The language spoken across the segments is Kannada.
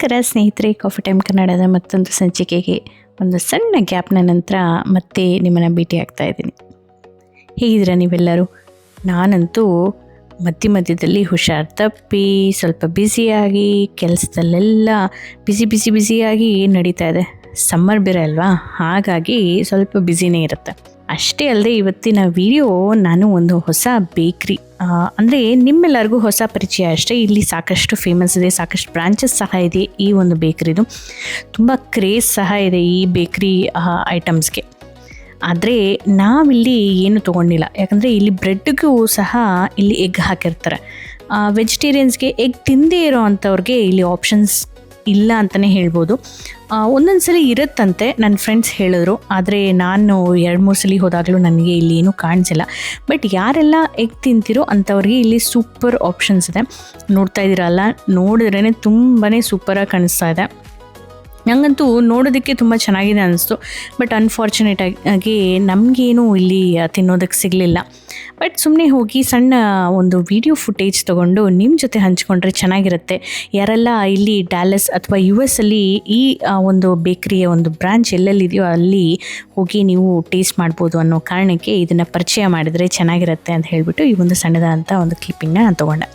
ನಮಸ್ಕಾರ ಸ್ನೇಹಿತರೆ, ಕಾಫಿ ಟೈಮ್ ಕನ್ನಡದ ಮತ್ತೊಂದು ಸಂಚಿಕೆಗೆ ಒಂದು ಸಣ್ಣ ಗ್ಯಾಪ್ನ ನಂತರ ಮತ್ತೆ ನಿಮ್ಮನ್ನು ಭೇಟಿ ಆಗ್ತಾ ಇದ್ದೀನಿ. ಹೇಗಿದ್ದೀರಾ ನೀವೆಲ್ಲರೂ? ನಾನಂತೂ ಮಧ್ಯದಲ್ಲಿ ಹುಷಾರು ತಪ್ಪಿ ಸ್ವಲ್ಪ ಬ್ಯುಸಿಯಾಗಿ ಕೆಲಸದಲ್ಲೆಲ್ಲ ಬ್ಯುಸಿಯಾಗಿ ನಡೀತಾ ಇದೆ. ಸಮ್ಮರ್ ಬೇರೆ ಅಲ್ವಾ, ಹಾಗಾಗಿ ಸ್ವಲ್ಪ ಬ್ಯುಸಿನೇ ಇರುತ್ತೆ. ಅಷ್ಟೇ ಅಲ್ಲದೆ ಇವತ್ತಿನ ವಿಡಿಯೋ ನಾನು ಒಂದು ಹೊಸ ಬೇಕ್ರಿ ಅಂದರೆ ನಿಮ್ಮೆಲ್ಲರಿಗೂ ಹೊಸ ಪರಿಚಯ ಅಷ್ಟೇ. ಇಲ್ಲಿ ಸಾಕಷ್ಟು ಫೇಮಸ್ ಇದೆ, ಸಾಕಷ್ಟು ಬ್ರಾಂಚಸ್ ಸಹ ಇದೆ. ಈ ಒಂದು ಬೇಕ್ರಿದು ತುಂಬ ಕ್ರೇಜ್ ಸಹ ಇದೆ ಈ ಬೇಕ್ರಿ ಐಟಮ್ಸ್ಗೆ. ಆದರೆ ನಾವಿಲ್ಲಿ ಏನು ತೊಗೊಂಡಿಲ್ಲ, ಯಾಕಂದರೆ ಇಲ್ಲಿ ಬ್ರೆಡ್ಗೂ ಸಹ ಇಲ್ಲಿ ಎಗ್ ಹಾಕಿರ್ತಾರೆ. ವೆಜಿಟೇರಿಯನ್ಸ್ಗೆ ಎಗ್ ತಿಂದೇ ಇರೋ ಅಂಥವ್ರಿಗೆ ಇಲ್ಲಿ ಆಪ್ಷನ್ಸ್ ಇಲ್ಲ ಅಂತಲೇ ಹೇಳ್ಬೋದು. ಒಂದೊಂದು ಸಲ ಇರುತ್ತಂತೆ, ನನ್ನ ಫ್ರೆಂಡ್ಸ್ ಹೇಳಿದ್ರು. ಆದರೆ ನಾನು 2-3 ಸಲ ಹೋದಾಗಲೂ ನನಗೆ ಇಲ್ಲಿ ಏನೂ ಕಾಣಿಸಿಲ್ಲ. ಬಟ್ ಯಾರೆಲ್ಲ ಎಗ್ ತಿಂತಿರೋ ಅಂಥವ್ರಿಗೆ ಇಲ್ಲಿ ಸೂಪರ್ ಆಪ್ಷನ್ಸ್ ಇದೆ. ನೋಡ್ತಾ ಇದ್ದೀರಲ್ಲ, ನೋಡಿದ್ರೇ ತುಂಬಾ ಸೂಪರಾಗಿ ಕಾಣಿಸ್ತಾ ಇದೆ. ನನಗಂತೂ ನೋಡೋದಕ್ಕೆ ತುಂಬ ಚೆನ್ನಾಗಿದೆ ಅನ್ನಿಸ್ತು. ಬಟ್ ಅನ್ಫಾರ್ಚುನೇಟ್ ಆಗಿ ನಮಗೇನು ಇಲ್ಲಿ ತಿನ್ನೋದಕ್ಕೆ ಸಿಗಲಿಲ್ಲ. ಬಟ್ ಸುಮ್ಮನೆ ಹೋಗಿ ಸಣ್ಣ ಒಂದು ವಿಡಿಯೋ ಫುಟೇಜ್ ತೊಗೊಂಡು ನಿಮ್ಮ ಜೊತೆ ಹಂಚ್ಕೊಂಡ್ರೆ ಚೆನ್ನಾಗಿರುತ್ತೆ. ಯಾರೆಲ್ಲ ಇಲ್ಲಿ ಡ್ಯಾಲಸ್ ಅಥವಾ US ಅಲ್ಲಿ ಈ ಒಂದು ಬೇಕ್ರಿಯ ಒಂದು ಬ್ರಾಂಚ್ ಎಲ್ಲೆಲ್ಲಿದೆಯೋ ಅಲ್ಲಿ ಹೋಗಿ ನೀವು ಟೇಸ್ಟ್ ಮಾಡ್ಬೋದು ಅನ್ನೋ ಕಾರಣಕ್ಕೆ ಇದನ್ನು ಪರಿಚಯ ಮಾಡಿದರೆ ಚೆನ್ನಾಗಿರುತ್ತೆ ಅಂತ ಹೇಳಿಬಿಟ್ಟು ಈ ಒಂದು ಸಣ್ಣದಾದಂಥ ಒಂದು ಕ್ಲಿಪ್ಪಿಂಗ್ನ ನಾನು ತೊಗೊಂಡೆ.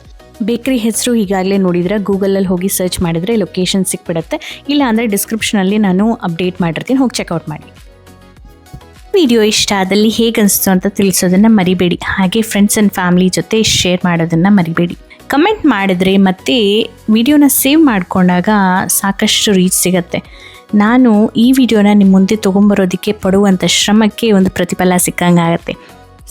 ಬೇಕ್ರಿ ಹೆಸರು ಈಗಾಗಲೇ ನೋಡಿದರೆ ಗೂಗಲಲ್ಲಿ ಹೋಗಿ ಸರ್ಚ್ ಮಾಡಿದರೆ ಲೊಕೇಶನ್ ಸಿಕ್ಬಿಡುತ್ತೆ. ಇಲ್ಲ ಅಂದರೆ ಡಿಸ್ಕ್ರಿಪ್ಷನಲ್ಲಿ ನಾನು ಅಪ್ಡೇಟ್ ಮಾಡಿರ್ತೀನಿ, ಹೋಗಿ ಚೆಕ್ಔಟ್ ಮಾಡಿ. ವಿಡಿಯೋ ಇಷ್ಟ ಆದಲ್ಲಿ ಹೇಗೆ ಅನಿಸ್ತು ಅಂತ ತಿಳಿಸೋದನ್ನು ಮರಿಬೇಡಿ. ಹಾಗೆ ಫ್ರೆಂಡ್ಸ್ ಆ್ಯಂಡ್ ಫ್ಯಾಮಿಲಿ ಜೊತೆ ಶೇರ್ ಮಾಡೋದನ್ನು ಮರಿಬೇಡಿ. ಕಮೆಂಟ್ ಮಾಡಿದರೆ ಮತ್ತು ವಿಡಿಯೋನ ಸೇವ್ ಮಾಡಿಕೊಂಡಾಗ ಸಾಕಷ್ಟು ರೀಚ್ ಸಿಗುತ್ತೆ. ನಾನು ಈ ವಿಡಿಯೋನ ನಿಮ್ಮ ಮುಂದೆ ತೊಗೊಂಬರೋದಕ್ಕೆ ಪಡುವಂಥ ಶ್ರಮಕ್ಕೆ ಒಂದು ಪ್ರತಿಫಲ ಸಿಕ್ಕಂಗೆ ಆಗುತ್ತೆ.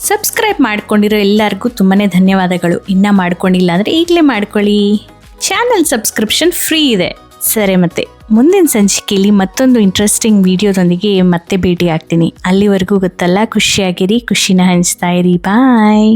ಸಬ್ಸ್ಕ್ರೈಬ್ ಮಾಡ್ಕೊಂಡಿರೋ ಎಲ್ಲರಿಗೂ ತುಂಬಾ ಧನ್ಯವಾದಗಳು. ಇನ್ನೂ ಮಾಡ್ಕೊಂಡಿಲ್ಲ ಅಂದರೆ ಈಗಲೇ ಮಾಡ್ಕೊಳ್ಳಿ. ಚಾನಲ್ ಸಬ್ಸ್ಕ್ರಿಪ್ಷನ್ ಫ್ರೀ ಇದೆ. ಸರಿ, ಮತ್ತೆ ಮುಂದಿನ ಸಂಚಿಕೆಯಲ್ಲಿ ಮತ್ತೊಂದು ಇಂಟ್ರೆಸ್ಟಿಂಗ್ ವಿಡಿಯೋದೊಂದಿಗೆ ಮತ್ತೆ ಭೇಟಿ ಆಗ್ತೀನಿ. ಅಲ್ಲಿವರೆಗೂ ಗೊತ್ತಲ್ಲ, ಖುಷಿಯಾಗಿರಿ, ಖುಷಿನ ಹಂಚ್ತಾ ಇರಿ. ಬಾಯ್.